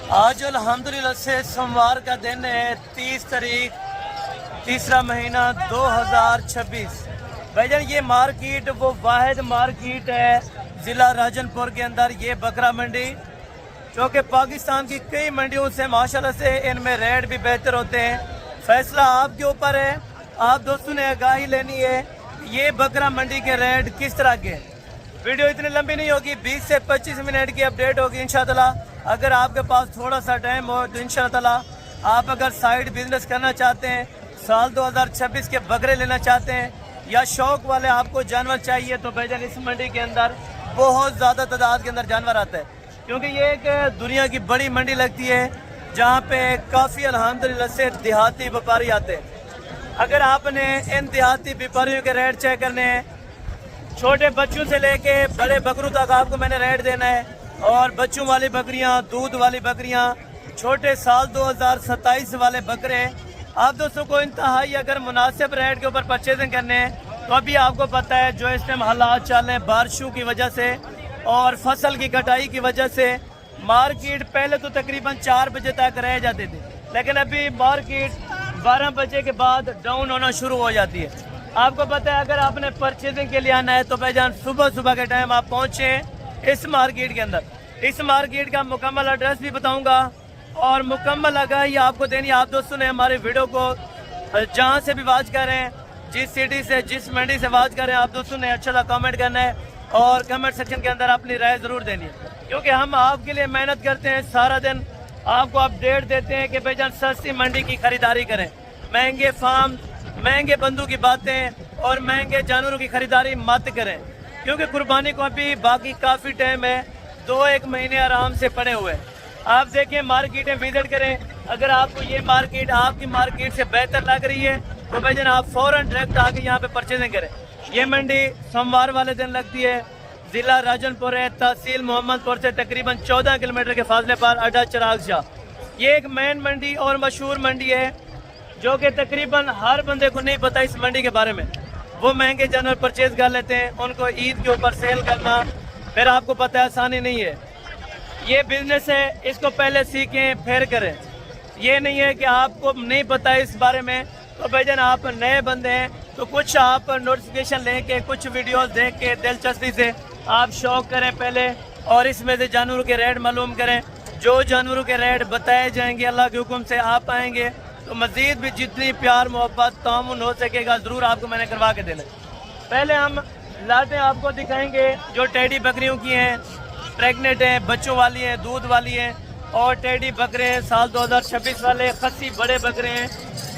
आज अल्हम्दुलिल्लाह से सोमवार का दिन है 30 तारीख तीसरा महीना 2026। भाईजान ये मार्केट वो वाहिद मार्केट है ज़िला राजनपुर के अंदर, ये बकरा मंडी जो कि पाकिस्तान की कई मंडियों से माशाल्लाह से इनमें रेट भी बेहतर होते हैं। फैसला आपके ऊपर है, आप दोस्तों ने आगाही लेनी है ये बकरा मंडी के रेट किस तरह के। वीडियो इतनी लंबी नहीं होगी, 20 से 25 मिनट की अपडेट होगी इंशाअल्लाह। अगर आपके पास थोड़ा सा टाइम हो तो इंशाअल्लाह आप अगर साइड बिजनेस करना चाहते हैं, साल 2026 के बकरे लेना चाहते हैं या शौक वाले आपको जानवर चाहिए तो भाईजान इस मंडी के अंदर बहुत ज़्यादा तादाद के अंदर जानवर आता है, क्योंकि ये एक दुनिया की बड़ी मंडी लगती है जहाँ पे काफ़ी अल्हम्दुलिल्लाह से देहाती व्यापारी आते हैं। अगर आपने इन देहाती व्यापारियों के रेट चेक करने हैं, छोटे बच्चों से लेके बड़े बकरों तक आपको मैंने रेट देना है। और बच्चों वाली बकरियां, दूध वाली बकरियां, छोटे साल 2027 वाले बकरे आप दोस्तों को इंतहाई अगर मुनासिब रेट के ऊपर परचेजिंग करने हैं तो अभी आपको पता है जो इस टाइम हालात चल रहे हैं बारिशों की वजह से और फसल की कटाई की वजह से मार्केट पहले तो तकरीबन 4 बजे तक रह जाते थे, लेकिन अभी मार्केट 12 बजे के बाद डाउन होना शुरू हो जाती है। आपको पता है अगर आपने परचेजिंग के लिए आना है तो भाईजान सुबह सुबह के टाइम आप पहुँचे इस मार्केट के अंदर। इस मार्केट का मुकम्मल एड्रेस भी बताऊंगा और मुकम्मल आगाही आपको देनी। आप दोस्तों ने हमारे वीडियो को जहां से भी वॉच कर रहे हैं, जिस सिटी से जिस मंडी से वॉच कर रहे हैं, आप दोस्तों ने अच्छा सा कमेंट करना है और कमेंट सेक्शन के अंदर अपनी राय ज़रूर देनी है, क्योंकि हम आपके लिए मेहनत करते हैं, सारा दिन आपको अपडेट देते हैं कि भाईजान सस्ती मंडी की खरीदारी करें। महंगे फार्म, महंगे बंदों की बातें और महंगे जानवरों की खरीदारी मत करें, क्योंकि कुर्बानी को अभी बाकी काफ़ी टाइम है, 2-1 महीने आराम से पड़े हुए। आप देखें मार्केटें विजिट करें, अगर आपको ये मार्केट आपकी मार्केट से बेहतर लग रही है तो भाईजान आप फ़ौरन डायरेक्ट आके यहाँ पे परचेजिंग करें। ये मंडी सोमवार वाले दिन लगती है, ज़िला राजनपुर है, तहसील मोहम्मदपुर से तकरीबन 14 किलोमीटर के फासले पर अड्डा चिराग शाह। ये एक मेन मंडी और मशहूर मंडी है जो कि तकरीबन हर बंदे को नहीं पता इस मंडी के बारे में। वो महंगे जानवर परचेज कर लेते हैं, उनको ईद के ऊपर सेल करना फिर आपको पता है आसानी नहीं है। ये बिजनेस है, इसको पहले सीखें फिर करें। ये नहीं है कि आपको नहीं पता इस बारे में तो भाईजान आप नए बंदे हैं तो कुछ आप नोटिफिकेशन लेके कुछ वीडियोस देख के दिलचस्पी से आप शौक करें पहले और इसमें से जानवरों के रेट मालूम करें। जो जानवरों के रेट बताए जाएंगे अल्लाह के हुक्म से आप आएंगे तो मज़ीद भी जितनी प्यार मोहब्बत तामुन हो सकेगा ज़रूर आपको मैंने करवा के देना। पहले हम लाटें आपको दिखाएंगे जो टेडी बकरियों की हैं, प्रेग्नेंट हैं, बच्चों वाली हैं, दूध वाली हैं और टेडी बकरे हैं साल 2026 वाले खस्सी बड़े बकरे हैं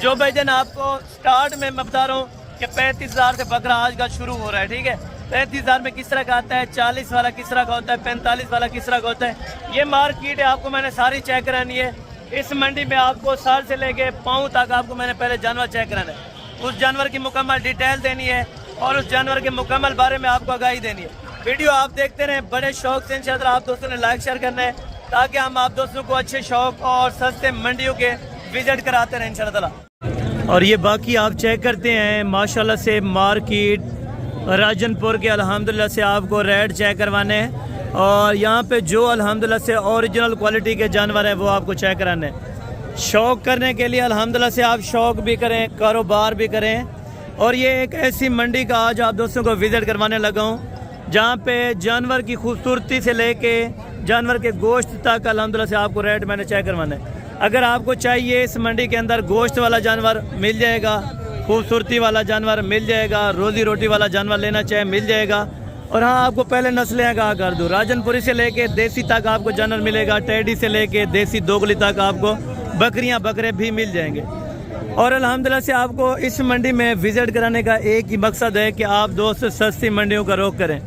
जो भाईजान आपको स्टार्ट में मैं बता रहा हूँ कि 35,000 से बकरा आज का शुरू हो रहा है। ठीक है, 35,000 में किस तरह का आता है, 40 वाला किस तरह का होता है, 45 वाला किस तरह का होता है। ये मार्केट है, आपको मैंने सारी चेक करानी है। इस मंडी में आपको सर से लेके पाँव तक आपको मैंने पहले जानवर चेक कराना है, उस जानवर की मुकम्मल डिटेल देनी है और उस जानवर के मुकम्मल बारे में आपको आगाही देनी है। वीडियो आप देखते रहें बड़े शौक से, इंशाअल्लाह आप दोस्तों ने लाइक शेयर करना है ताकि हम आप दोस्तों को अच्छे शौक और सस्ते मंडियों के विजिट कराते रहें इंशाअल्लाह। और ये बाकी आप चेक करते हैं माशाल्लाह से मार्केट राजनपुर के अल्हम्दुलिल्लाह से आपको रेट चेक करवाने हैं और यहाँ पे जो अल्हम्दुलिल्लाह से ओरिजिनल क्वालिटी के जानवर हैं वो आपको चेक कराने हैं। शौक करने के लिए अल्हम्दुलिल्लाह से आप शौक भी करें, कारोबार भी करें। और ये एक ऐसी मंडी का आज आप दोस्तों को विज़िट करवाने लगा हूँ जहाँ पे जानवर की खूबसूरती से लेके जानवर के गोश्त तक अल्हम्दुलिल्लाह से आपको रेट मैंने चेक करवाना है। अगर आपको चाहिए इस मंडी के अंदर गोश्त वाला जानवर मिल जाएगा, खूबसूरती वाला जानवर मिल जाएगा, रोज़ी रोटी वाला जानवर लेना चाहे मिल जाएगा। और हाँ, आपको पहले नस्लें आगाह कर दूँ, राजनपुरी से लेके देसी तक आपको जानवर मिलेगा, टेडी से लेके देसी दोगली तक आपको बकरियाँ बकरे भी मिल जाएंगे। और अल्हम्दुलिल्लाह से आपको इस मंडी में विज़िट कराने का एक ही मकसद है कि आप दोस्त सस्ती मंडियों का रुख करें।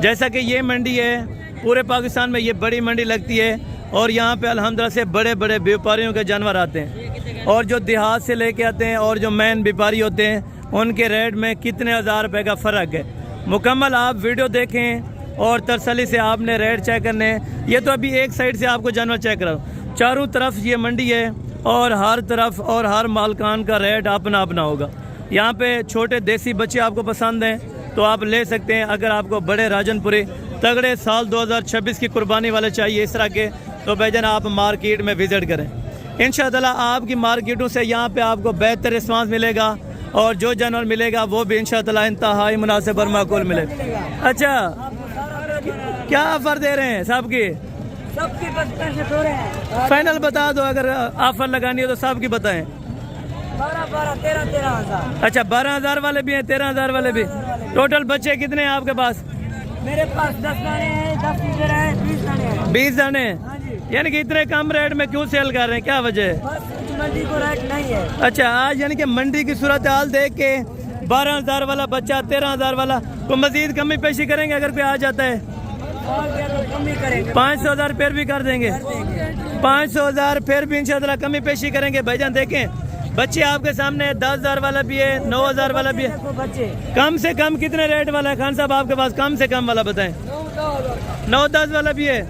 जैसा कि ये मंडी है, पूरे पाकिस्तान में ये बड़ी मंडी लगती है और यहाँ पे अल्हम्दुलिल्लाह से बड़े बड़े व्यापारियों के जानवर आते हैं और जो देहात से लेके आते हैं और जो मेन व्यापारी होते हैं उनके रेट में कितने हज़ार रुपये का फ़र्क है। मुकम्मल आप वीडियो देखें और तसल्ली से आपने रेट चेक करने हैं। ये तो अभी एक साइड से आपको जानवर चेक करा, चारों तरफ ये मंडी है और हर तरफ और हर मालकान का रेट अपना अपना होगा। यहाँ पे छोटे देसी बच्चे आपको पसंद हैं तो आप ले सकते हैं। अगर आपको बड़े राजनपुरी तगड़े साल 2026 की कुर्बानी वाले चाहिए, इस तरह के तो भाईजान आप मार्केट में विज़िट करें। इंशाअल्लाह आपकी मार्केटों से यहाँ पे आपको बेहतर रिस्पांस मिलेगा और जो जानवर मिलेगा वो भी इंशाअल्लाह इंतहाई मुनासिब और माकूल मिलेगा। अच्छा, क्या ऑफर दे रहे हैं सबकी? सबकी 55 हो रहे हैं। फाइनल बता दो, अगर ऑफर लगानी हो तो सबकी बताएं। 12, 13 हज़ार। अच्छा, 12,000 वाले भी हैं, 13,000 वाले भी। टोटल बच्चे कितने हैं आपके पास? मेरे पास 10 दाने हैं, 10 लीटर है, 20 दाने हैं। 20 दाने। हाँ जी। यानी कि इतने कम रेट में क्यों सेल कर रहे हैं, क्या वजह है? बस मंडी को रेट नहीं है। अच्छा, आज यानी कि मंडी की सूरत हाल देख के 12,000 वाला बच्चा, 13,000 वाला को मजीद कमी पेशी करेंगे अगर कोई आ जाता है? और क्या तो कम ही करेंगे। 500,000 फिर भी कर देंगे। 500,000 फिर भी इंशाअल्लाह कमी पेशी करेंगे। भाईजान देखें बच्चे आपके सामने 10,000 वाला भी है, 9,000 वाला भी है। बच्चे कम से कम कितने रेट वाला है खान साहब आपके पास? कम से कम वाला बताएं। 9-10 वाला भी है,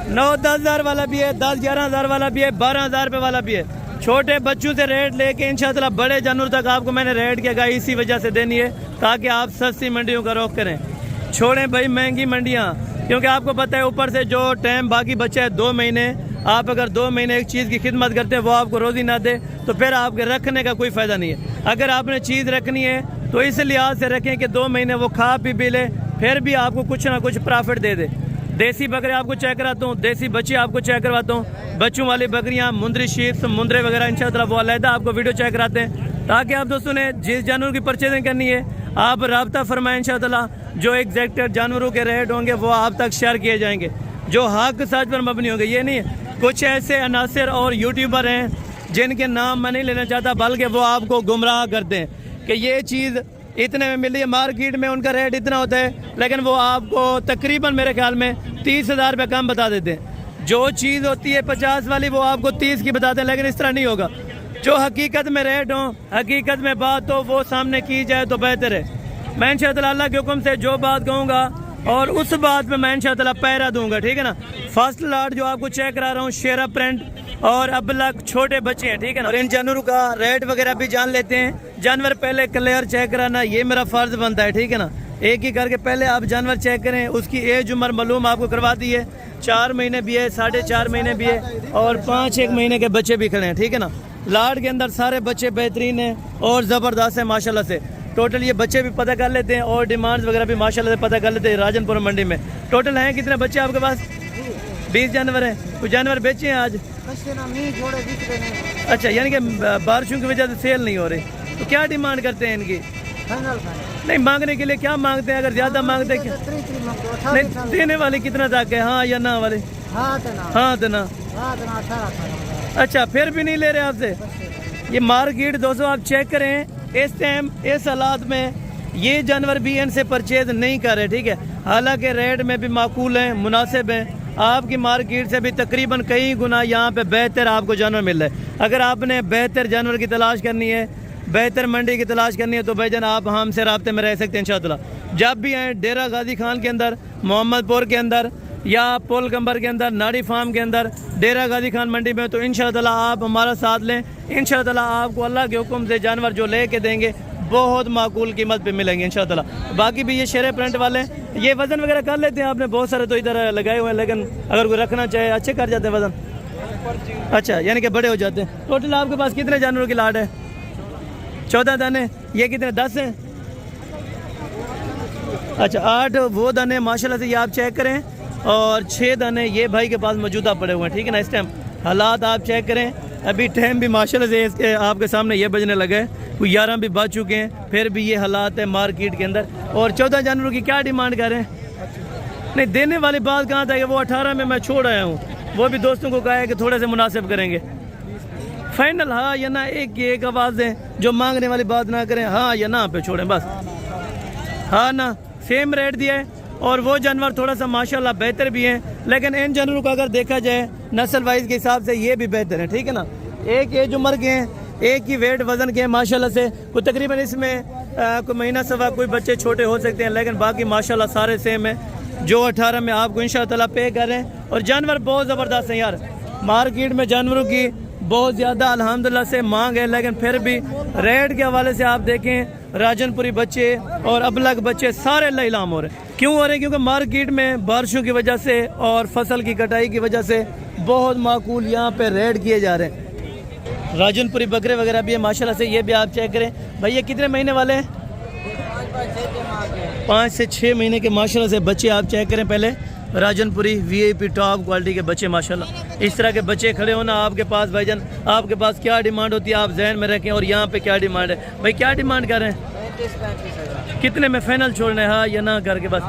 9-10,000 वाला भी है, 10-11,000 वाला भी है, 12,000 रुपये वाला भी है। छोटे बच्चों से रेट लेके इंशाअल्लाह बड़े जानवर तक आपको मैंने रेट की आगाही इसी वजह से देनी है ताकि आप सस्ती मंडियों का रुख करें। छोड़ें भाई महंगी मंडियाँ, क्योंकि आपको पता है ऊपर से जो टाइम बाकी बचा है 2 महीने, आप अगर 2 महीने एक चीज़ की खिदमत करते हैं वो आपको रोज़ी ना दे तो फिर आपके रखने का कोई फ़ायदा नहीं है। अगर आपने चीज़ रखनी है तो इस लिहाज से रखें कि 2 महीने वो खा पी ले, फिर भी आपको कुछ ना कुछ प्रॉफिट दे दे। देसी बकरे आपको चेक कराता हूँ, देसी बच्चे आपको चेक करवाता हूँ, बच्चों वाली बकरियाँ, मुंदरी शीप्स, मुंदरे वगैरह इंशाअल्लाह वो अलहदा आपको वीडियो चेक कराते हैं ताकि आप दोस्तों ने जिस जानवर की परचेजिंग करनी है आप रब्ता फरमाएं। इंशाअल्लाह जो एग्जैक्ट जानवरों के रेट होंगे वो आप तक शेयर किए जाएंगे जो हक सच पर मबनी होंगे। ये नहीं कुछ ऐसे अनासर और यूट्यूबर हैं जिनके नाम मैं नहीं लेना चाहता, बल्कि वो आपको गुमराह करते हैं कि ये चीज़ इतने में मिली है, मार्केट में उनका रेट इतना होता है, लेकिन वो आपको तकरीबन मेरे ख्याल में 30,000 रुपये कम बता देते हैं। जो चीज़ होती है 50 वाली वो आपको 30 की बताते हैं, लेकिन इस तरह नहीं होगा। जो हकीकत में रेट हो, हकीकत में बात हो, वो सामने की जाए तो बेहतर है। मैं इंशाअल्लाह अल्लाह के हुक्म से जो बात कहूँगा और उस बात पे मैं इंशाअल्लाह पैरा दूंगा, ठीक है ना। फर्स्ट लॉट जो आपको चेक करा रहा हूँ शेरा प्रिंट और अब लग छोटे बच्चे हैं, ठीक है ना। और इन जानवरों का रेट वगैरह भी जान लेते हैं। जानवर पहले क्लियर चेक कराना ये मेरा फ़र्ज़ बनता है, ठीक है ना। एक ही करके पहले आप जानवर चेक करें, उसकी एज उम्र मालूम आपको करवा दी है। 4 महीने भी है, 4.5 महीने भी है और 5-1 महीने के बच्चे भी खड़े हैं, ठीक है ना। लाट के अंदर सारे बच्चे बेहतरीन हैं और ज़बरदस्त हैं माशाल्लाह से। टोटल ये बच्चे भी पता कर लेते हैं और डिमांड्स वगैरह भी माशाल्लाह से पता कर लेते हैं राजनपुर मंडी में। टोटल हैं कितने बच्चे आपके पास? 20 जानवर हैं। कुछ जानवर बेचे हैं आज? अच्छा, यानी कि बारिशों की वजह से सेल नहीं हो रही, तो क्या डिमांड करते हैं इनकी? नहीं, मांगने के लिए क्या मांगते हैं? अगर ज़्यादा मांगते हैं नहीं, देने वाले कितना तक है? हाँ या ना वाले? हाँ तो ना। अच्छा, फिर भी नहीं ले रहे आपसे? ये मार्केट दोस्तों आप चेक करें, इस टाइम इस हालात में ये जानवर भी इनसे परचेज नहीं कर रहे, ठीक है। हालांकि रेट में भी माकूल हैं, मुनासिब हैं। आपकी मार्केट से भी तकरीबन कई गुना यहाँ पे बेहतर आपको जानवर मिल रहा है। अगर आपने बेहतर जानवर की तलाश करनी है, बेहतर मंडी की तलाश करनी है तो भाईजान आप हमसे राब्ते में रह सकते हैं इंशाअल्लाह। जब भी आए डेरा गाजी खान के अंदर, मोहम्मदपुर के अंदर या पोल कंबर के अंदर, नाड़ी फार्म के अंदर, डेरा गाजी खान मंडी में, तो इंशाअल्लाह आप हमारा साथ लें। इंशाअल्लाह आपको अल्लाह के हुक्म से जानवर जो ले के देंगे बहुत माकूल कीमत पे मिलेंगे इंशाअल्लाह। बाकी भी ये शेरे प्रिंट वाले ये वज़न वगैरह कर लेते हैं आपने, बहुत सारे तो इधर लगाए हुए हैं, लेकिन अगर कोई रखना चाहे अच्छे कर जाते हैं वज़न। अच्छा, यानी कि बड़े हो जाते हैं। टोटल आपके पास कितने जानवरों की लाट है? 14 दाने। ये कितने? 10 हैं। अच्छा, 8 वो दाने माशाल्लाह से ये आप चेक करें और 6 दाने ये भाई के पास मौजूदा पड़े हुए हैं, ठीक है ना। इस टाइम हालात आप चेक करें, अभी टाइम भी माशाल्लाह से इसके आपके सामने ये बजने लगे, कोई 11 भी बज चुके हैं, फिर भी ये हालात है मार्केट के अंदर। और 14 जानवरों की क्या डिमांड कर रहे हैं? नहीं, देने वाली बात कहाँ था कि वो 18 में मैं छोड़ आया हूँ, वो भी दोस्तों को कहा है कि थोड़े से मुनासिब करेंगे। फाइनल हाँ या ना, एक आवाज़ दें, जो मांगने वाली बात ना करें, हाँ या ना पे छोड़ें बस। हाँ ना, सेम रेट दिया है और वो जानवर थोड़ा सा माशाल्लाह बेहतर भी हैं, लेकिन इन जानवरों को अगर देखा जाए नस्ल वाइज के हिसाब से ये भी बेहतर है, ठीक है ना। एक एज उम्र के हैं, एक ही वेट वज़न के हैं माशाल्लाह से। कोई तकरीबन इसमें कोई महीना सवा कोई बच्चे छोटे हो सकते हैं, लेकिन बाकी माशाल्लाह सारे सेम हैं जो 18 में आपको इंशाअल्लाह पे कर रहे हैं। और जानवर बहुत ज़बरदस्त हैं यार, मार्केट में जानवरों की बहुत ज़्यादा अल्हम्दुलिल्लाह से मांग है, लेकिन फिर भी रेट के हवाले से आप देखें राजनपुरी बच्चे और अबलग बच्चे सारे लैलाम हो रहे हैं। क्यों हो रहे हैं? क्योंकि मार्केट में बारिशों की वजह से और फसल की कटाई की वजह से बहुत माकूल यहाँ पे रेट किए जा रहे हैं। राजनपुरी बकरे वगैरह भी है माशाल्लाह से, ये भी आप चेक करें। भैया कितने महीने वाले हैं? 5 से 6 महीने के माशाल्लाह से बच्चे आप चेक करें। पहले राजनपुरी वीआईपी टॉप क्वालिटी के बच्चे माशाल्लाह। इस तरह के बच्चे खड़े होना आपके पास भाईजान, आपके पास क्या डिमांड होती है आप जहन में रखें। और यहाँ पे क्या डिमांड है भाई, क्या डिमांड कर रहे हैं? 35-35 कितने में फाइनल छोड़ना है? हाँ या ना करके बस,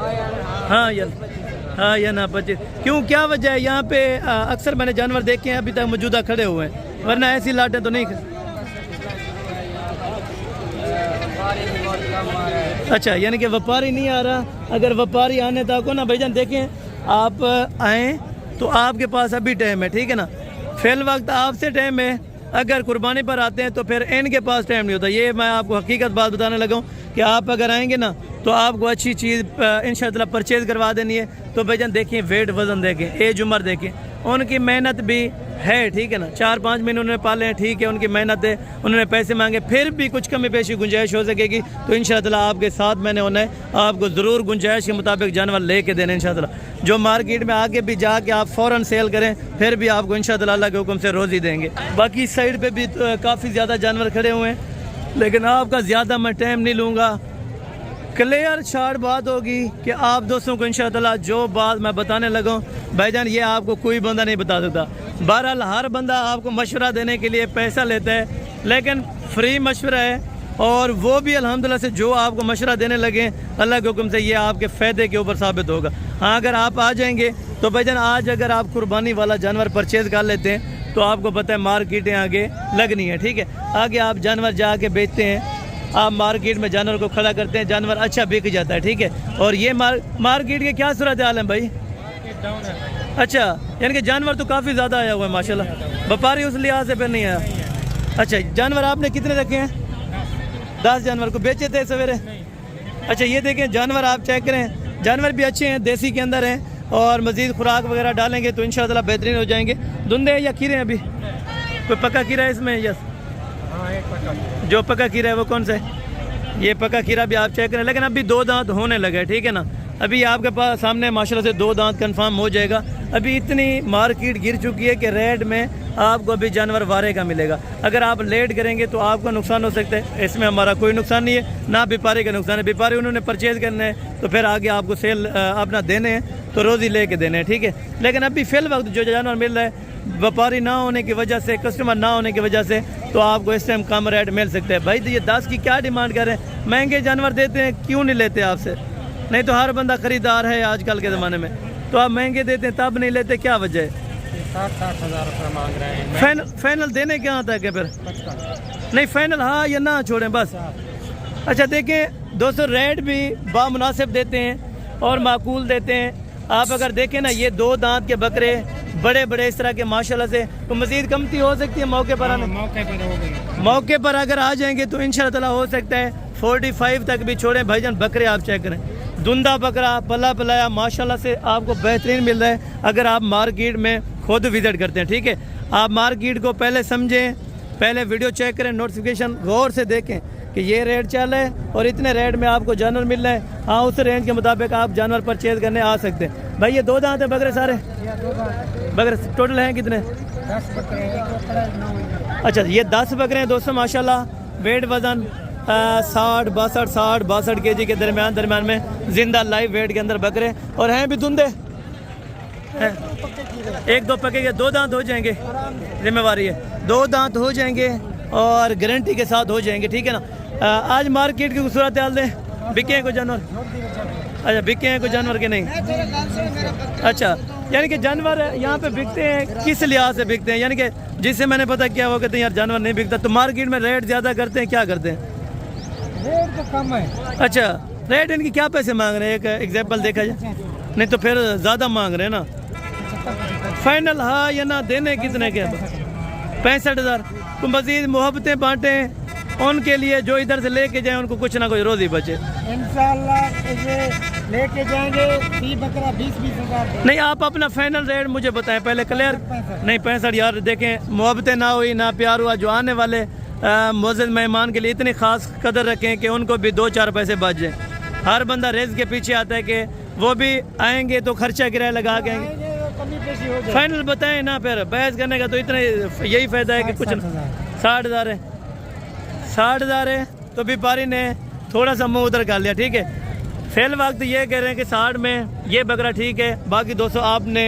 हाँ या ना 25। क्यों, क्या वजह है? यहाँ पे अक्सर मैंने जानवर देखे हैं अभी तक मौजूदा खड़े हुए हैं, वरना ऐसी लाटें तो नहीं। अच्छा, यानी कि व्यापारी नहीं आ रहा। अगर व्यापारी आने तक हो ना भाईजान, देखें आप आएँ तो आपके पास अभी टाइम है, ठीक है ना। फिल वक्त आपसे टाइम है, अगर कुर्बानी पर आते हैं तो फिर इनके पास टाइम नहीं होता। ये मैं आपको हकीकत बात बताने लगा हूँ कि आप अगर आएंगे ना तो आपको अच्छी चीज़ इंशाअल्लाह परचेज़ करवा देनी है। तो भाईजान देखें, वेट वज़न देखें, एज उम्र देखें, उनकी मेहनत भी है, ठीक है ना। 4-5 महीने उन्होंने पाले हैं, ठीक है, उनकी मेहनत है, उन्होंने पैसे मांगे, फिर भी कुछ कमी पेशी गुंजाइश हो सकेगी। तो इंशाअल्लाह आपके साथ मैंने होना है, आपको ज़रूर गुंजाइश के मुताबिक जानवर लेके देने इंशाअल्लाह। जो मार्केट में आके भी जाके आप फ़ौरन सेल करें, फिर भी आपको इंशाअल्लाह अल्लाह के हुक्म से रोज़ी देंगे। बाकी इस साइड पर भी काफ़ी ज़्यादा जानवर खड़े हुए हैं, लेकिन आपका ज़्यादा मैं टाइम नहीं लूँगा। क्लियर शार्ट बात होगी कि आप दोस्तों को इंशाअल्लाह जो बात मैं बताने लगा हूँ भाईजान, ये आपको कोई बंदा नहीं बता सकता। बहरहाल हर बंदा आपको मशवरा देने के लिए पैसा लेता है, लेकिन फ्री मशवरा है, और वो भी अल्हम्दुलिल्लाह से जो आपको मशवरा देने लगे अल्लाह के हुक्म से ये आपके फ़ायदे के ऊपर साबित होगा। हाँ, अगर आप आ जाएंगे तो भाईजान आज अगर आप कुर्बानी वाला जानवर परचेज़ कर लेते हैं तो आपको पता है मार्केटें आगे लगनी है, ठीक है। आगे आप जानवर जाके बेचते हैं, आप मार्केट में जानवर को खड़ा करते हैं, जानवर अच्छा बिक जाता है, ठीक है। और ये मार्केट के क्या सूरत हाल है भाई? अच्छा, यानी कि जानवर तो काफ़ी ज़्यादा आया हुआ है माशाल्लाह, व्यापारी उस लिहाज से फिर नहीं आया। अच्छा, जानवर आपने कितने रखे हैं? 10 जानवर को बेचे थे सवेरे? अच्छा, ये देखें जानवर आप चेक करें, जानवर भी अच्छे हैं, देसी के अंदर हैं, और मज़ीद खुराक वगैरह डालेंगे तो इंशाअल्लाह बेहतरीन हो जाएंगे। धुंधे या खीरे हैं अभी? कोई पक्का खीरा है इसमें? यस, जो पका खीरा है वो कौन सा है? ये पका खीरा भी आप चेक करें, लेकिन अभी 2 दांत होने लगे, ठीक है ना। अभी आपके पास सामने माशाल्लाह से 2 दांत कंफर्म हो जाएगा। अभी इतनी मार्केट गिर चुकी है कि रेट में आपको अभी जानवर वारे का मिलेगा। अगर आप लेट करेंगे तो आपका नुकसान हो सकता है, इसमें हमारा कोई नुकसान नहीं है, ना व्यापारी का नुकसान है। व्यापारी उन्होंने परचेज़ करना है तो फिर आगे आपको सेल अपना देने हैं तो रोज़ी लेके देने हैं, ठीक है। लेकिन अभी फिल वक्त जो जानवर मिल रहा है व्यापारी ना होने की वजह से, कस्टमर ना होने की वजह से, तो आपको इस टाइम कम रेट मिल सकते हैं। भाई तो ये 10 की क्या डिमांड कर रहे हैं? महंगे जानवर देते हैं, क्यों नहीं लेते आपसे? नहीं तो हर बंदा खरीदार है आजकल के ज़माने में, तो आप महंगे देते हैं तब नहीं लेते, क्या वजह है? 60-60 हज़ार रुपये मांग रहे हैं। फाइनल देने क्या आता है क्या फिर? नहीं, फाइनल हाँ या ना छोड़ें बस। अच्छा देखें दोस्तों, रेट भी बामुनासिब देते हैं और माकूल देते हैं। आप अगर देखें ना, ये 2 दांत के बकरे बड़े बड़े इस तरह के माशाल्लाह से, तो मज़ीद कमती हो सकती है मौके पर आने। मौके पर अगर आ जाएंगे तो इंशाअल्लाह हो सकता है 45 तक भी छोड़ें। भाईजान बकरे आप चेक करें, धुंधा बकरा पला पलाया माशाल्लाह से आपको बेहतरीन मिल रहा है अगर आप मार्केट में खुद विज़िट करते हैं, ठीक है। आप मार्केट को पहले समझें, पहले वीडियो चेक करें, नोटिफिकेशन गौर से देखें कि ये रेट चल है और इतने रेट में आपको जानवर मिल रहा है। हाँ, उस रेंज के मुताबिक आप जानवर परचेज़ करने आ सकते हैं। भाई ये 2 दांत है बकरे सारे? बकरे टोटल हैं कितने? 10 बकरे हैं। अच्छा, ये 10 बकरे हैं दोस्तों माशाल्लाह। वेट वज़न 60-62 kg के दरमियान में जिंदा लाइव वेट के अंदर बकरे, और हैं भी धुंधे हैं। 1-2 पके के 2 दांत हो जाएंगे, जिम्मेवारी है, 2 दांत हो जाएंगे और गारंटी के साथ हो जाएंगे, ठीक है ना। आज मार्केट की सूरत हाल दें, बिके हैं कोई जानवर? अच्छा, बिके हैं कोई जानवर के नहीं? अच्छा, यानी कि जानवर यहाँ पे बिकते हैं, किस लिहाज से बिकते हैं? यानी कि जिससे मैंने पता किया वो कहते हैं यार जानवर नहीं बिकता, तो मार्केट में रेट ज़्यादा करते हैं, क्या करते हैं? रेट तो कम है। अच्छा, रेट इनकी क्या पैसे मांग रहे हैं? एक एग्जाम्पल देखा जाए, नहीं तो फिर ज़्यादा मांग रहे हैं ना। फाइनल हाँ या ना देने कितने के? 65 हज़ार। तो मज़ीद मोहब्बतें बांटें उनके लिए, जो इधर से लेके जाए उनको कुछ ना कुछ रोज़ी बचे। इंशाअल्लाह इसे लेके जाएंगे 30 बकरा 20-20 हजार। नहीं, आप अपना फाइनल रेट मुझे बताएं पहले क्लियर। नहीं 65 यार, देखें मोहब्बतें ना हुई ना प्यार हुआ, जो आने वाले मुअज़्ज़ज़ मेहमान के लिए इतनी ख़ास कदर रखें कि उनको भी 2-4 पैसे बच जाए। हर बंदा रिज़्क़ के पीछे आता है कि वो भी आएंगे तो खर्चा किराया लगा के आएंगे। फाइनल बताएं ना, फिर बहस करने का तो इतना यही फ़ायदा है कि कुछ 60,000 है, 60,000 है तो व्यापारी ने थोड़ा सा मुँह उधर कर लिया, ठीक है। फिल वक्त ये कह रहे हैं कि 60 में ये बकरा ठीक है, बाकी 200 आपने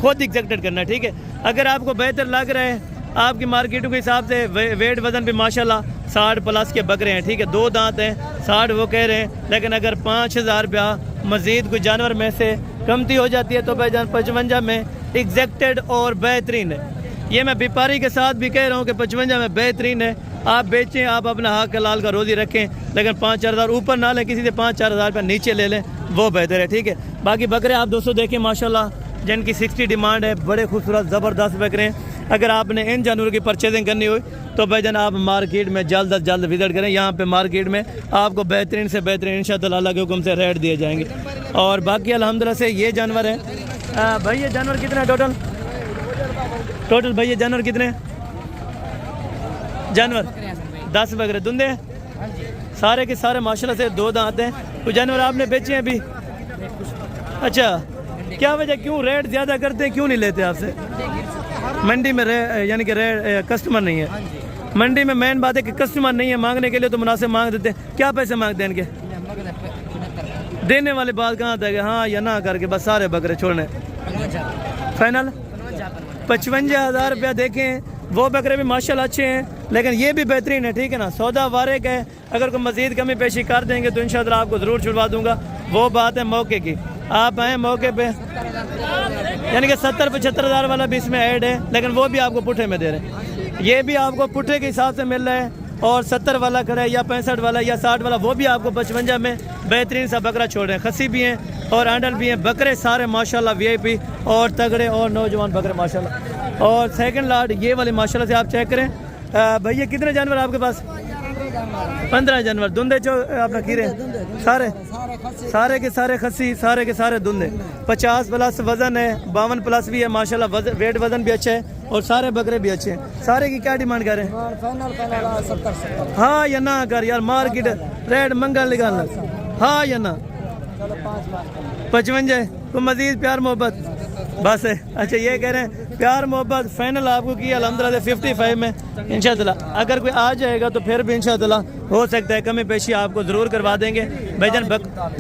खुद एग्जेक्टेड करना है, ठीक है। अगर आपको बेहतर लग रहा है आपकी मार्केटों के हिसाब से, वेट वज़न भी माशाल्लाह 60 प्लस के बकरे हैं, ठीक है। 2 दांत हैं, 60 वो कह रहे हैं, लेकिन अगर 5,000 रुपया मज़ीद कोई जानवर में से कमती हो जाती है तो भाईजान 55 में एग्जेक्टेड और बेहतरीन है। ये मैं व्यापारी के साथ भी कह रहा हूँ कि 55 में बेहतरीन है। आप बेचें, आप अपना हक हलाल का रोज़ी रखें, लेकिन 5-4 हज़ार ऊपर ना लें, किसी से 5-4 हज़ार रुपये नीचे ले लें, वो बेहतर है, ठीक है। बाकी बकरे आप दोस्तों देखें माशाल्लाह जिनकी 60 डिमांड है, बड़े खूबसूरत ज़बरदस्त बकरे हैं। अगर आपने इन जानवरों की परचेजिंग करनी हो तो भाईजान आप मार्केट में जल्द अज जल्द विजिट करें। यहाँ पे मार्केट में आपको बेहतरीन से बेहतरीन इंशाअल्लाह अल्लाह के हुक्म से रेट दिए जाएंगे। और बाकी अल्हम्दुलिल्लाह से ये जानवर है। भाई ये जानवर कितने टोटल भाई ये जानवर कितने जानवर 10 बकरे धुंधे सारे के सारे माशाल्लाह से 2 दांत हैं। कुछ जानवर आपने बेचे हैं अभी? अच्छा, क्या वजह, क्यों रेट ज़्यादा करते हैं, क्यों नहीं लेते आपसे? मंडी में यानी कि कस्टमर नहीं है। मंडी में मेन बात है कि कस्टमर नहीं है, मांगने के लिए तो मुनासिब मांग देते हैं। क्या पैसे मांगते हैं इनके? देने वाली बात कहाँ तक है, हाँ या ना करके बस सारे बकरे छोड़ने। फाइनल 55,000 रुपया। देखें वो बकरे भी माशाल्लाह अच्छे हैं, लेकिन ये भी बेहतरीन है, ठीक है ना। सौदा वारे का है, अगर कोई मज़ीद कमी पेशी कर देंगे तो इंशाअल्लाह आपको ज़रूर छुड़वा दूंगा। वो बात है मौके की, आप आए मौके पे, यानी कि 70-75 हज़ार वाला भी इसमें ऐड है, लेकिन वो भी आपको पुठे में दे रहे हैं। ये भी आपको पुठे के हिसाब से मिल रहा है, और 70 वाला खड़ा है या 65 वाला या 60 वाला, वो भी आपको 55 में बेहतरीन सा बकरा छोड़ रहे हैं। खसी भी हैं और आंडल भी हैं, बकरे सारे माशाल्लाह VIP और तगड़े और नौजवान बकरे माशाल्लाह। और सेकंड लाट ये वाले माशाल्लाह से आप चेक करें। भैया कितने जानवर आपके पास? 15 जानवर। धुंधे जो अपना खीरे सारे के सारे खसी, सारे के सारे धुंधे। 50 प्लस वजन है, 52 प्लस भी है माशाल्लाह, वेट वजन भी अच्छा है, और सारे बकरे भी अच्छे हैं। सारे की क्या डिमांड कर रहे हैं? हाँ या ना कर यार, मार्केट रेट मंगल निकालना, हाँ या ना? 55 तो मजीद प्यार मोहब्बत बस है। अच्छा ये कह रहे हैं प्यार मोहब्बत फाइनल आपको किया अल्हम्दुलिल्लाह 55 में इंशाअल्लाह। अगर कोई आ जाएगा तो फिर भी इंशाअल्लाह हो सकता है कमी पेशी आपको ज़रूर करवा देंगे। भाईजान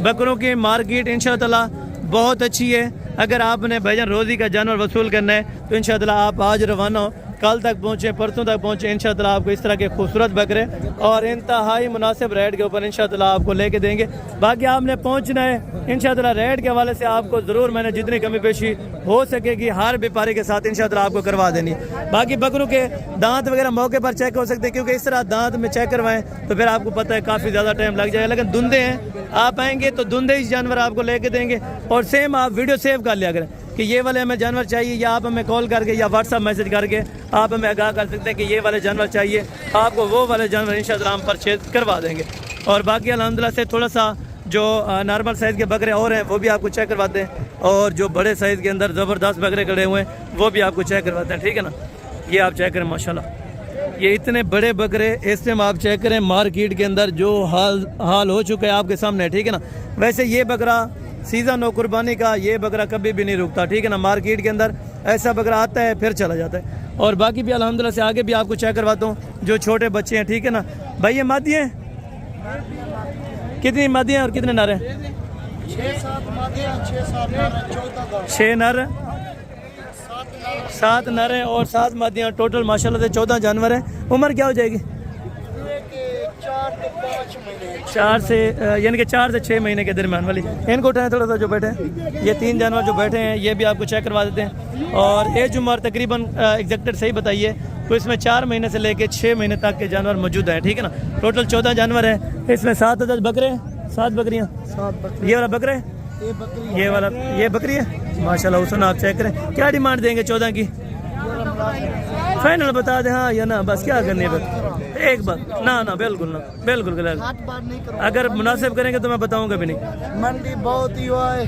बकरों की मार्केट इंशाअल्लाह बहुत अच्छी है। अगर आपने भाईजान रोज़ी का जानवर वसूल करना है तो इंशाअल्लाह आप आज रवाना हो, कल तक पहुँचे, परसों तक पहुँचे, इंशाअल्लाह आपको इस तरह के खूबसूरत बकरे और इंतहाई मुनासिब रेट के ऊपर इंशाअल्लाह आपको लेके देंगे। बाकी आपने पहुँचना है इंशाअल्लाह, रेट के हवाले से आपको ज़रूर मैंने जितनी कमी पेशी हो सकेगी हर व्यापारी के साथ इंशाअल्लाह आपको करवा देनी। बाकी बकरों के दांत वगैरह मौके पर चेक हो सकते हैं, क्योंकि इस तरह दांत में चेक करवाएं तो फिर आपको पता है काफ़ी ज़्यादा टाइम लग जाएगा। लेकिन धुंधे हैं, आप आएंगे तो धुंधे ही जानवर आपको लेके देंगे। और सेम आप वीडियो सेव कर लिया करें कि ये वाले हमें जानवर चाहिए, या आप हमें कॉल करके या व्हाट्सअप मैसेज करके आप हमें आगाह कर सकते हैं कि ये वाले जानवर चाहिए, आपको वो वाले जानवर इंशाअल्लाह हम परचेज करवा देंगे। और बाकी अल्हम्दुलिल्लाह से थोड़ा सा जो नॉर्मल साइज़ के बकरे और हैं वो भी आपको चेक करवाते हैं, और जो बड़े साइज़ के अंदर ज़बरदस्त बकरे खड़े हुए हैं वो भी आपको चेक करवाते हैं, ठीक है ना। ये आप चेक करें माशाल्लाह, ये इतने बड़े बकरे इस टाइम आप चेक करें मार्केट के अंदर जो हाल हो चुका है आपके सामने, ठीक है ना। वैसे ये बकरा सीज़न हो कुर्बानी का, ये बकरा कभी भी नहीं रुकता, ठीक है ना। मार्केट के अंदर ऐसा बकरा आता है फिर चला जाता है। और बाकी भी अल्हम्दुलिल्लाह से आगे भी आपको चेक करवाता हूँ जो छोटे बच्चे हैं, ठीक है ना। भाई ये मादी हैं, कितनी मादी हैं और कितने नर हैं? 6 नर 7 नर हैं और 7 मादियाँ, टोटल माशाल्लाह से 14 जानवर हैं। उम्र क्या हो जाएगी? 4 से यानी कि 4 से 6 महीने के दरमियान वाली। इनको उठाएं थोड़ा सा जो बैठे हैं, ये 3 जानवर जो बैठे हैं ये भी आपको चेक करवा देते हैं। और एज उम्र तकरीबन एग्जैक्टेड सही बताइए तो इसमें 4 महीने से लेके 6 महीने तक के जानवर मौजूद हैं, ठीक है ना। टोटल 14 जानवर हैं, इसमें 7 अदद बकरे, 7 बकरियाँ, ये वाला बकरे, ये वाला ये बकरी है माशाल्लाह। उसमें आप चेक करें, क्या डिमांड देंगे 14 की? फाइनल बता दें हाँ या ना, बस क्या करनी है। एक बार ना बिल्कुल गलत। हाथ बार नहीं करो। अगर मुनासिब करेंगे तो मैं बताऊंगा भी नहीं। मंडी बहुत ही हुआ है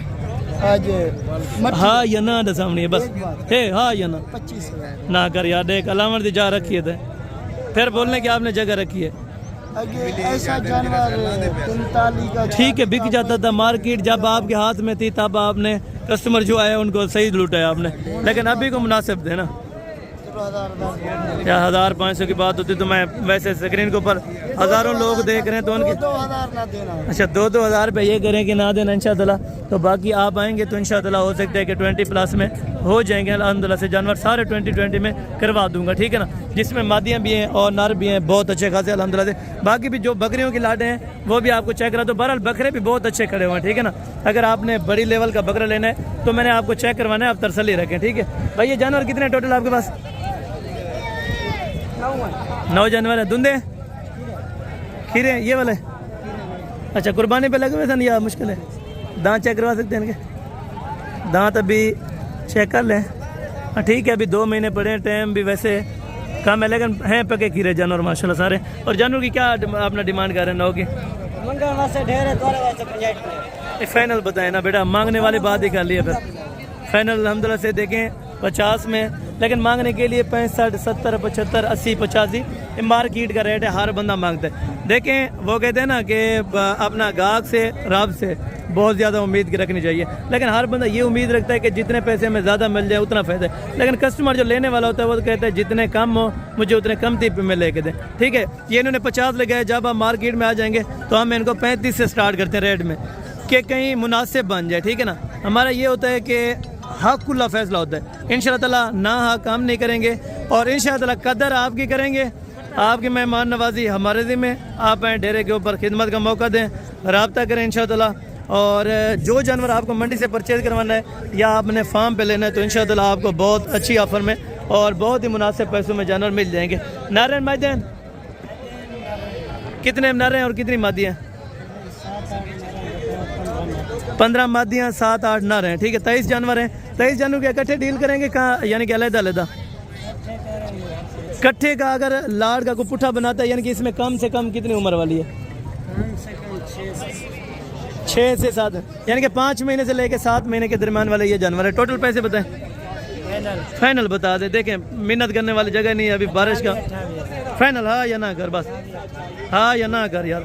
आज। हाँ या ना दे सामने बस है, हाँ या ना 25 ना कर यार, देख अलामत दी जा रखी है, फिर बोलने की आपने जगह रखी है। ऐसा जानवर 45 का ठीक है, बिक जाता था मार्केट जब आपके हाथ में थी, तब आपने कस्टमर जो आया उनको सही लूटा आपने, लेकिन अभी को मुनासिब थे ना। या 1500 की बात होती तो मैं वैसे स्क्रीन के ऊपर हज़ारों लोग देख रहे हैं तो उनके 2000 ना देना। अच्छा 2-2 हज़ार रुपये ये करें कि ना देना इंशाअल्लाह। तो बाकी आप आएंगे तो इंशाअल्लाह हो सकता है कि 20+ में हो जाएंगे अल्हम्दुलिल्लाह से जानवर सारे 2020 में करवा दूंगा, ठीक है ना, जिसमें मादियाँ भी हैं और नर भी हैं बहुत अच्छे खासे अल्हम्दुलिल्लाह से। बाकी भी जो बकरियों की लाटें हैं वो भी आपको चेक करा, तो बहरहाल बकरे भी बहुत अच्छे खड़े हुए हैं, ठीक है ना। अगर आपने बड़ी लेवल का बकरा लेना है तो मैंने आपको चेक करवाना है, आप तसल्ली रखें, ठीक है भाई। ये जानवर कितने टोटल आपके पास? 9 जानवर है। धुंधे खीरे ये वाले? अच्छा कुर्बानी पे लगे हुए थे या मुश्किल है? दांत चेक करवा सकते हैं इनके? दांत अभी चेक कर लें। हाँ ठीक है, अभी 2 महीने पड़े हैं, टाइम भी वैसे कम है, लेकिन हैं पके खीरे जानवर माशाल्लाह सारे। और जानवर की क्या अपना डिमांड कर रहे हैं? 9 की फाइनल बताएं ना बेटा, मांगने वाली बात ही कर ली है फिर। फाइनल अल्हम्दुलिल्लाह से देखें 50 में, लेकिन मांगने के लिए 65, 70, 75, 80, 85 मार्केट का रेट है, हर बंदा मांगता है। देखें वो कहते हैं ना कि अपना गाहक से रब से बहुत ज़्यादा उम्मीद रखनी चाहिए, लेकिन हर बंदा ये उम्मीद रखता है कि जितने पैसे में ज़्यादा मिल जाए उतना फ़ायदा है, लेकिन कस्टमर जो लेने वाला होता है वो कहता है जितने कम हो मुझे उतने कम टीप में लेके दें, ठीक है। ये इन्होंने 50 लगाए, जब आप मार्केट में आ जाएंगे तो हम इनको 35 से स्टार्ट करते हैं रेट में कि कहीं मुनासिब बन जाए, ठीक है ना। हमारा ये होता है कि हक़ुल्ला फैसला होता है, इंशाअल्लाह ताला ना हक हम नहीं करेंगे और इंशाअल्लाह ताला कदर आपकी करेंगे, आपकी मेहमान नवाजी हमारे ज़िम्मे। आप आएँ डेरे के ऊपर खिदमत का मौका दें, रब्ता करें इंशाअल्लाह। और जो जानवर आपको मंडी से परचेज़ करवाना है या आपने फार्म पे लेना है तो इंशाअल्लाह आपको बहुत अच्छी ऑफ़र में और बहुत ही मुनासिब पैसों में जानवर मिल जाएंगे। नारायण मादियाँ कितने नारे और कितनी मादियाँ? 15 मादियाँ, 7-8 नर हैं, ठीक है। 23 जानवर हैं। 23 जानवर के इकट्ठे डील करेंगे कहाँ, यानी कि अलग-अलग इकट्ठे का? अगर लाड़ का को पुट्ठा बनाता है यानी कि इसमें कम से कम कितनी उम्र वाली है? 6 से 7, यानी कि 5 महीने से लेकर 7 महीने के दरमियान वाले ये जानवर है। टोटल पैसे बताएं? फाइनल बता दे। देखें मेहनत करने वाली जगह नहीं है अभी बारिश का। फाइनल हाँ या ना कर, बस हाँ या ना कर यार।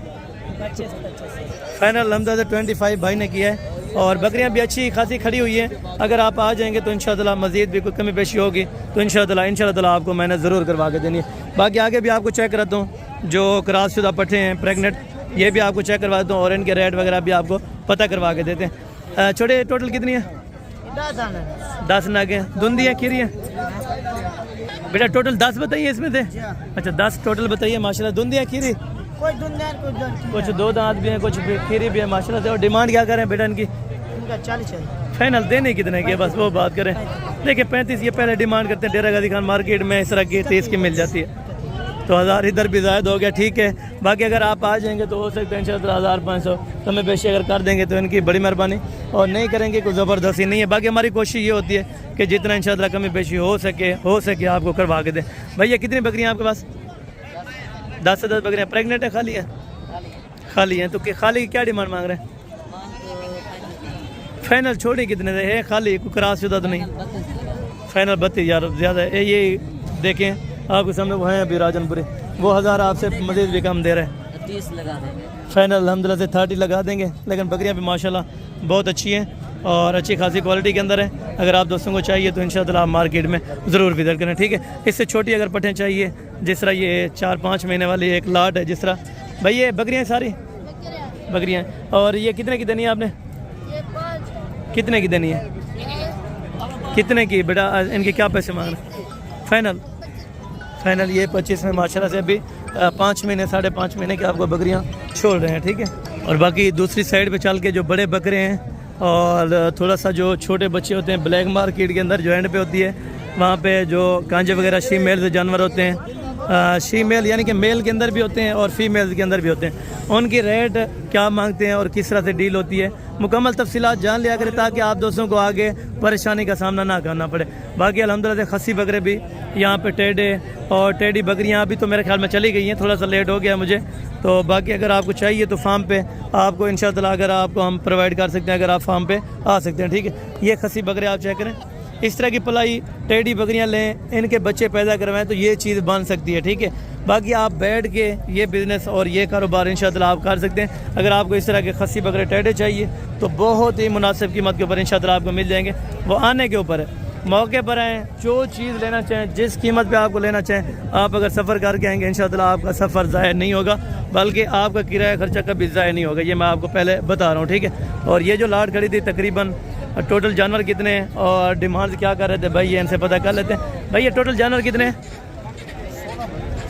फाइनल अल्हम्दुलिल्लाह 25 भाई ने किया है और बकरियां भी अच्छी खासी खड़ी हुई हैं। अगर आप आ जाएंगे तो इंशाअल्लाह मज़ीद भी कोई कमी पेशी होगी तो इंशाअल्लाह आपको मैंने ज़रूर करवा के देनी है। बाकी आगे भी आपको चेक कराता हूँ, जो क्रॉस शुदा पट्टे हैं प्रेगनेंट, ये भी आपको चेक करवा देता हूँ और इनके रेट वगैरह भी आपको पता करवा के देते हैं। छोटे टोटल कितनी है? 10 नागे। धुंधी है, खीरी है बेटा? टोटल 10 बताइए इसमें से। अच्छा 10 टोटल बताइए माशाल्लाह। धुंधी है, खीरी? कुछ 2 दांत भी हैं, कुछ खीरी भी है माशाल्लाह से। और डिमांड क्या करें बेटा इनकी? 40 है। फाइनल देने कितने की है, बस वो बात करें। देखिए 35 ये पहले डिमांड करते हैं, डेरा गाजी खान मार्केट में इस तरह की 30 की मिल जाती है, तो 1000 इधर भी ज़ायद हो गया, ठीक है। बाकी अगर आप आ जाएंगे तो हो सकता है इंशाअल्लाह 1500 तो हमें बेशी अगर कर देंगे तो इनकी बड़ी मेहरबानी, और नहीं करेंगे कोई ज़बरदस्ती नहीं है। बाकी हमारी कोशिश ये होती है कि जितना इंशाअल्लाह कमी बेशी हो सके आपको करवा के दें। भैया कितनी बकरियाँ आपके पास? 10 से 10 बकरियाँ। प्रेगनेंट है, खाली है? खाली हैं। तो खाली की क्या डिमांड मांग रहे हैं? फाइनल छोड़ी कितने से है? खाली कोई क्रॉस शुदा तो नहीं? फाइनल 32 यार ज़्यादा है। ये देखें आपके सामने वो हैं अभी राजनपुरी, वो 1000 आपसे मज़ीद भी कम दे रहे हैं। 30 लगा देंगे फाइनल अल्हम्दुलिल्लाह से 30 लगा देंगे। लेकिन बकरियाँ भी माशाल्लाह बहुत अच्छी हैं और अच्छी खासी क्वालिटी के अंदर है। अगर आप दोस्तों को चाहिए तो इंशाअल्लाह आप मार्केट में ज़रूर विज़िट करें, ठीक है। इससे छोटी अगर पट्टें चाहिए, जिस तरह ये 4-5 महीने वाली एक लाट है, जिस तरह भाई ये बकरियाँ सारी बकरियाँ। और ये कितने की देनी है आपने? कितने की देनी है? कितने की बेटा? इनके क्या पैसे मांग रहे? फाइनल ये 25 में माशाल्लाह से अभी 5 महीने 5.5 महीने के आपको बकरियां छोड़ रहे हैं, ठीक है। और बाकी दूसरी साइड पे चल के जो बड़े बकरे हैं और थोड़ा सा जो छोटे बच्चे होते हैं ब्लैक मार्केट के अंदर जो एंड पे होती है, वहाँ पे जो कांजे वगैरह शीमेल से जानवर होते हैं शीमेल यानी कि मेल के अंदर भी होते हैं और फीमेल के अंदर भी होते हैं। उनकी रेट क्या मांगते हैं और किस तरह से डील होती है, मुकम्मल तफसीलात जान लिया करें ताकि आप दोस्तों को आगे परेशानी का सामना ना करना पड़े। बाकी अल्हम्दुलिल्लाह से खस्सी बकरे भी यहाँ पे टेढ़े और टेढ़ी बकरियाँ अभी तो मेरे ख्याल में चली गई हैं, थोड़ा सा लेट हो गया मुझे। तो बाकी अगर आपको चाहिए तो फार्म पे आपको इंशाअल्लाह अगर आपको हम प्रोवाइड कर सकते हैं, अगर आप फार्म पे आ सकते हैं। ठीक है, ये खस्सी बकरे आप चेक करें, इस तरह की पलाई टेढ़ी बकरियां लें, इनके बच्चे पैदा करवाएं तो ये चीज़ बन सकती है। ठीक है, बाकी आप बैठ के ये बिज़नेस और ये कारोबार इंशाअल्लाह आप कर सकते हैं। अगर आपको इस तरह के खस्सी बकरे टेढ़े चाहिए तो बहुत ही मुनासिब कीमत के ऊपर इंशाअल्लाह आपको मिल जाएंगे। वो आने के ऊपर है, मौके पर आएँ, जो चीज़ लेना चाहें, जिस कीमत पे आपको लेना चाहें, आप अगर सफ़र करके आएंगे इंशाअल्लाह आपका सफ़र ज़ाया नहीं होगा, बल्कि आपका किराया खर्चा कभी ज़ाया नहीं होगा। ये मैं आपको पहले बता रहा हूँ। ठीक है, और ये जो लाट खड़ी थी तकरीबन टोटल जानवर कितने हैं और डिमांड क्या कर रहे थे भाई, ये इनसे पता कर लेते हैं। भाई ये टोटल जानवर कितने हैं?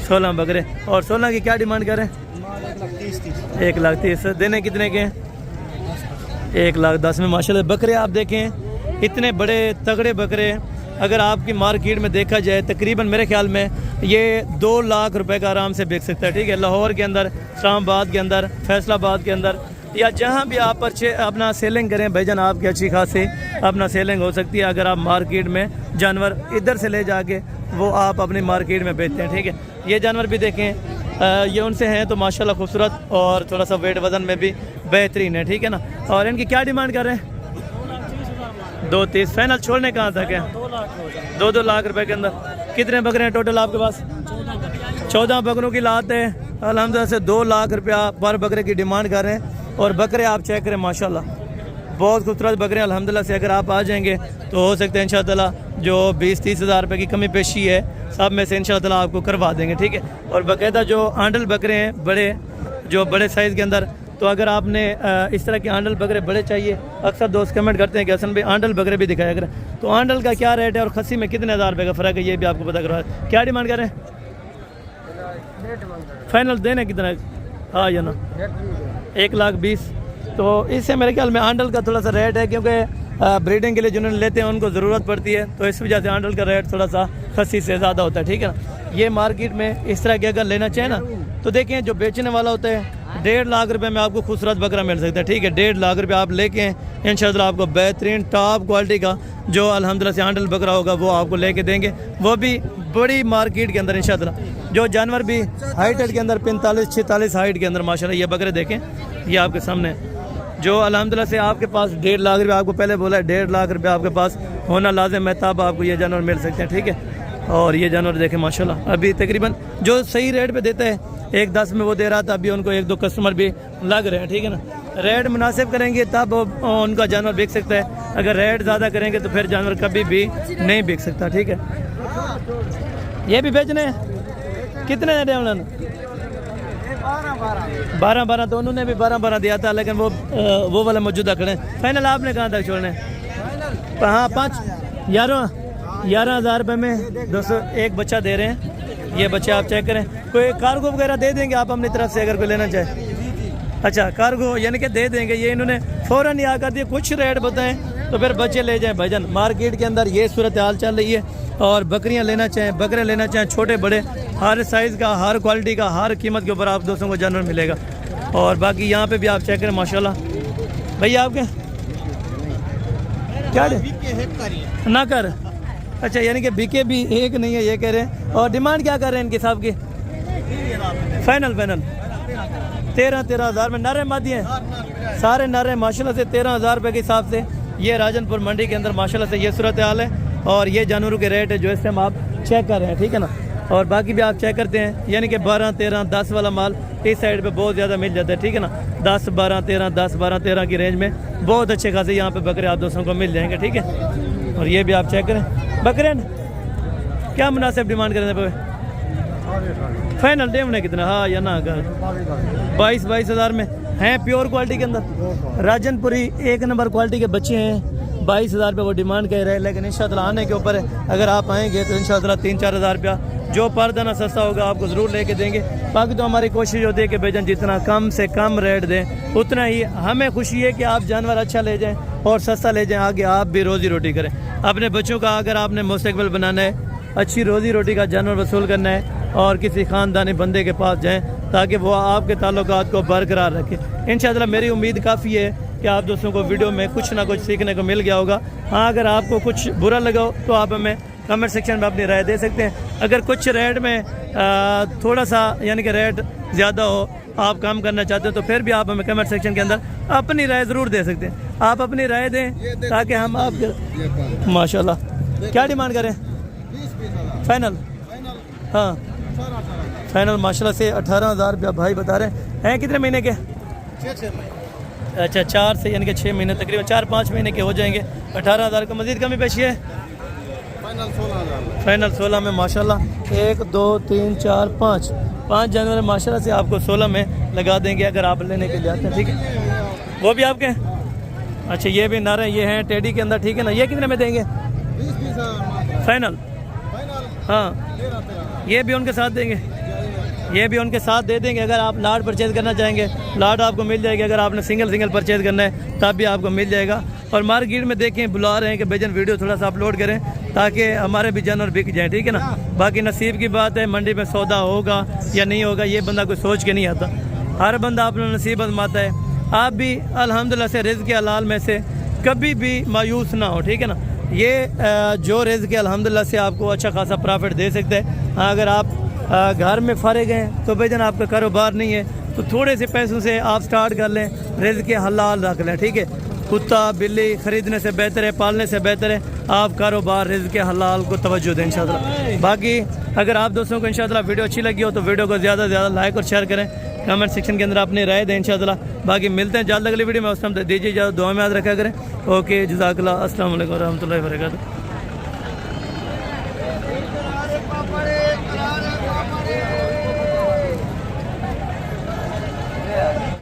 16 बकरे। और 16 की क्या डिमांड कर रहे हैं? 1,30,000। देने कितने के हैं? 1,10,000 में। माशाल्लाह बकरे आप देखें, इतने बड़े तगड़े बकरे। अगर आपकी मार्केट में देखा जाए तकरीबन मेरे ख्याल में ये 2 लाख रुपए का आराम से बिक सकता है। ठीक है, लाहौर के अंदर, इस्लामाबाद के अंदर, फैसलाबाद के अंदर या जहाँ भी आप अपना सेलिंग करें भाईजान, आपकी अच्छी खासी अपना सेलिंग हो सकती है। अगर आप मार्केट में जानवर इधर से ले जाके वो आप अपनी मार्केट में बेचते हैं। ठीक है, ये जानवर भी देखें, ये उनसे हैं तो माशाल्लाह खूबसूरत और थोड़ा सा वेट वज़न में भी बेहतरीन है। ठीक है ना, और इनकी क्या डिमांड कर रहे हैं? 2,30,000। फाइनल छोड़ने कहाँ तक है? 2 लाख रुपए के अंदर। कितने बकरे हैं टोटल आपके पास? 14 बकरों की लात है। अल्हम्दुलिल्लाह से 2 लाख रुपया पर बकरे की डिमांड कर रहे हैं। और बकरे आप चेक करें, माशाल्लाह बहुत खूबसूरत बकरे। अल्हम्दुलिल्लाह से अगर आप आ जाएंगे तो हो सकता है इंशाअल्लाह जो 20-30 हज़ार रुपये की कमी पेशी है सब में से इंशाअल्लाह आपको करवा देंगे। ठीक है, और बाकायदा जो आंडल बकरे हैं बड़े, जो बड़े साइज़ के अंदर, तो अगर आपने इस तरह के आंडल बकरे बड़े चाहिए, अक्सर दोस्त कमेंट करते हैं कि हसन भाई आंडल बकरे भी दिखाया करें, तो आंडल का क्या रेट है और खस्सी में कितने हज़ार रुपये का फ़र्क है ये भी आपको पता करवा। क्या डिमांड करें? फाइनल देने कितना? हाँ या ना? 1,20,000। तो इससे मेरे ख्याल में आंडल का थोड़ा सा रेट है, क्योंकि ब्रीडिंग के लिए जिन्होंने लेते हैं उनको ज़रूरत पड़ती है, तो इस वजह से आंडल का रेट थोड़ा सा खस्सी से ज़्यादा होता है। ठीक है ना, ये मार्केट में इस तरह के अगर लेना चाहें ना तो देखें, जो बेचने वाला होता है 1.5 लाख रुपए में आपको खूबसूरत बकरा मिल सकता है। ठीक है, 1.5 लाख रुपये आप लेके इंशाअल्लाह आपको बेहतरीन टॉप क्वालिटी का जो अल्हम्दुलिल्लाह से आंडल बकरा होगा वो आपको लेके देंगे, वो भी बड़ी मार्केट के अंदर इंशाअल्लाह। जो जानवर भी हाइट के अंदर 45-46 हाइट के अंदर माशाल्लाह ये बकरे देखें, ये आपके सामने जो अल्हम्दुलिल्लाह से आपके पास 1.5 लाख रुपये, आपको पहले बोला है 1.5 लाख रुपये आपके पास होना लाजिम है, तब आपको ये जानवर मिल सकते हैं। ठीक है, और ये जानवर देखें माशाल्लाह अभी तकरीबन जो सही रेट पे देता है 1,10 में वो दे रहा था, अभी उनको 1-2 कस्टमर भी लग रहे हैं। ठीक है ना, रेट मुनासिब करेंगे तब उनका जानवर बिक सकता है, अगर रेट ज़्यादा करेंगे तो फिर जानवर कभी भी नहीं बिक सकता। ठीक है, ये भी बेचने हैं। कितने दे रहे हैं? 12 तो उन्होंने भी 12 दिया था, लेकिन वो वाला मौजूदा खड़े। फाइनल आपने कहाँ तक छोड़ने? हाँ 11 हज़ार रुपये में दोस्तों एक बच्चा दे रहे हैं। ये बच्चे आप चेक करें, कोई कार्गो वगैरह दे देंगे आप अपनी तरफ से अगर कोई लेना चाहे? अच्छा, कार्गो यानी कि दे देंगे। ये इन्होंने फ़ौरन ही आकर दिए, कुछ रेट बताएं तो फिर बच्चे ले जाएं। भाईजान मार्केट के अंदर ये सूरत हाल चल रही है, और बकरियां लेना चाहें, बकरे लेना चाहें, छोटे बड़े हर साइज़ का, हर क्वालिटी का, हर कीमत के ऊपर आप दोस्तों को जानवर मिलेगा। और बाकी यहाँ पे भी आप चेक करें माशाल्लाह। भैया आपके क्या ना कर? अच्छा, यानी कि बीके भी एक नहीं है ये कह रहे हैं। और डिमांड क्या कर रहे हैं इनके साहब की? फाइनल 13 हज़ार में नरे मादी हैं, सारे नरे माशाल्लाह से 13 हज़ार रुपये के हिसाब से ये राजनपुर मंडी के अंदर माशाल्लाह से ये सूरत हाल है। और ये जानवरों के रेट है जो इस टाइम आप चेक कर रहे हैं। ठीक है ना, और बाकी भी आप चेक करते हैं, यानी कि 12, 13, 10 वाला माल इस साइड पे बहुत ज़्यादा मिल जाता है। ठीक है ना, 10, 12, 13, 10, 12, 13 की रेंज में बहुत अच्छे खासे यहाँ पे बकरे आप दोस्तों को मिल जाएंगे। ठीक है, और ये भी आप चेक करें। बकरे क्या मुनासिब डिमांड करें पे? फाइनल डेमने कितना? हाँ या ना? 22 हज़ार में हैं, प्योर क्वालिटी के अंदर राजनपुरी एक नंबर क्वालिटी के बच्चे हैं। 22 हज़ार रुपये वो डिमांड कर रहे हैं, लेकिन इंशाअल्लाह आने के ऊपर है। अगर आप आएंगे तो इंशाअल्लाह 3-4 हज़ार रुपया जो पर दाना सस्ता होगा आपको ज़रूर लेके देंगे। बाकी तो हमारी कोशिश होती है कि भाईजान जितना कम से कम रेट दें उतना ही हमें खुशी है कि आप जानवर अच्छा ले जाएं और सस्ता ले जाएं, आगे आप भी रोज़ी रोटी करें। अपने बच्चों का अगर आपने मुस्तकबिल बनाना है अच्छी रोज़ी रोटी का जानवर वसूल करना है और किसी ख़ानदानी बंदे के पास जाएँ ताकि वो आपके ताल्लुकात को बरकरार रखे। इंशाअल्लाह मेरी उम्मीद काफ़ी है कि आप दोस्तों को वीडियो में कुछ ना कुछ सीखने को मिल गया होगा। हाँ, अगर आपको कुछ बुरा लगा हो तो आप हमें कमेंट सेक्शन में अपनी राय दे सकते हैं। अगर कुछ रेट में थोड़ा सा यानी कि रेट ज़्यादा हो, आप काम करना चाहते हो, तो फिर भी आप हमें कमेंट सेक्शन के अंदर अपनी राय ज़रूर दे सकते हैं। आप अपनी राय दें ताकि हम आप माशाल्लाह क्या डिमांड करें फाइनल। हाँ फाइनल माशाल्लाह से 18,000 रुपया भाई बता रहे हैं। कितने महीने के? 6 महीने। अच्छा 4 से यानी कि 6 महीने, तकरीबन 4-5 महीने के हो जाएंगे। 18,000 का मज़ीद कमी पेशी है। फाइनल 16,000। फाइनल 16 में माशाल्लाह 1 2 3 4 5 जानवर माशाल्लाह से आपको 16 में लगा देंगे अगर आप लेने के लिए आते हैं। ठीक है, वो भी आपके हैं। अच्छा ये भी नारे ये हैं टेडी के अंदर, ठीक है ना। ये कितने में देंगे 20,000 फाइनल? हाँ ये भी उनके साथ देंगे, ये भी उनके साथ दे देंगे। अगर आप लाट परचेज़ करना चाहेंगे लाट आपको मिल जाएगी। अगर आपने सिंगल परचेज़ करना है तब भी आपको मिल जाएगा। और मार्केट में देखें बुला रहे हैं कि भाईजान वीडियो थोड़ा सा अपलोड करें ताकि हमारे भी जानवर बिक जाएँ, ठीक है ना। बाकी नसीब की बात है, मंडी में सौदा होगा या नहीं होगा ये बंदा कोई सोच के नहीं आता। हर बंदा अपना नसीब आजमाता है। आप भी अल्हम्दुलिल्लाह से रिज़्क़ के हलाल में से कभी भी मायूस ना हो, ठीक है ना। ये जो रिज़्क़ के अल्हम्दुलिल्लाह से आपको अच्छा खासा प्रॉफिट दे सकता है। हाँ, अगर आप घर में फारिग हैं तो भाईजान आपका कारोबार नहीं है तो थोड़े से पैसों से आप स्टार्ट कर लें, रिज़्क़ के हलाल रख लें, ठीक है। कुत्ता बिल्ली ख़रीदने से बेहतर है, पालने से बेहतर है आप कारोबार रिज़्क़ के हलाल को तवज्जो दें इंशाअल्लाह। बाकी अगर आप दोस्तों को इंशाअल्लाह वीडियो अच्छी लगी हो तो वीडियो को ज़्यादा से ज़्यादा लाइक और शेयर करें, कमेंट सेक्शन के अंदर अपनी राय दें इंशाअल्लाह। बाकी मिलते हैं जल्द अगली वीडियो में, उस टाइम तक दीजिए इजाज़त, दुआ में याद रखा करें। ओके जज़ाकल्लाह, अस्सलाम वालेकुम रहमतुल्लाहि व बरकातुहू।